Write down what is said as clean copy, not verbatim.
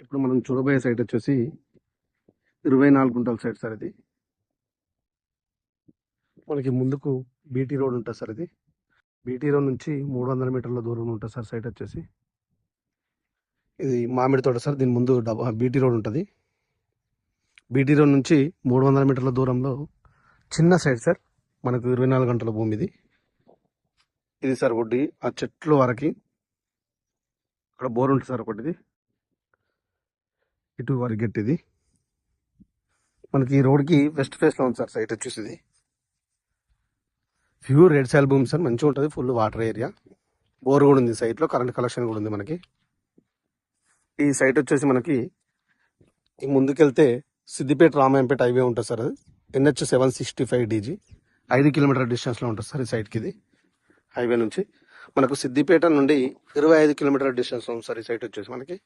ఇప్పుడు మనం చూడబోయే సైట్ వచ్చేసి 24 గుంటల సైట్ సార్ ఇది. మనకి ముందుకు బీటీ రోడ్ ఉంటుంది సార్ ఇది. బీటీ రోడ్ నుంచి 300 మీటర్ల దూరంలో ఉంటుంది సార్ సైట్ వచ్చేసి. ఇది మామిడి తోట సార్. దీని ముందు బీటీ రోడ్ ఉంటుంది. బీటీ రోడ్ నుంచి 300 మీటర్ల దూరంలో చిన్న సైట్ సార్. మనకు 24 గంటల భూమి ఇది. ఇది సార్ ఒడ్డి ఆ చెట్లు వరకు అక్కడ బోర్ ఉంటుంది సార్ ఒకటిది. ఇటు వరకు గట్టిది. మనకి ఈ రోడ్కి వెస్ట్ ఫేస్లో ఉంది సార్ సైట్ వచ్చేసి. ఇది ప్యూర్ రెడ్ సాయిల్ భూమి సార్. మంచిగా ఉంటుంది. Full water area. బోర్ కూడా ఉంది సైట్లో. కరెంట్ కలెక్షన్ కూడా ఉంది మనకి. ఈ సైట్ వచ్చేసి మనకి ఈ ముందుకెళ్తే సిద్దిపేట రామాయంపేట హైవే ఉంటుంది సార్. అది NH 765 DG 5 కిలోమీటర్ డిస్టెన్స్లో ఉంటుంది సార్ ఈ సైట్కి. ఇది హైవే నుంచి మనకు సిద్దిపేట నుండి 25 కిలోమీటర్ డిస్టెన్స్లో ఉంది సార్ ఈ సైట్ వచ్చేసి మనకి.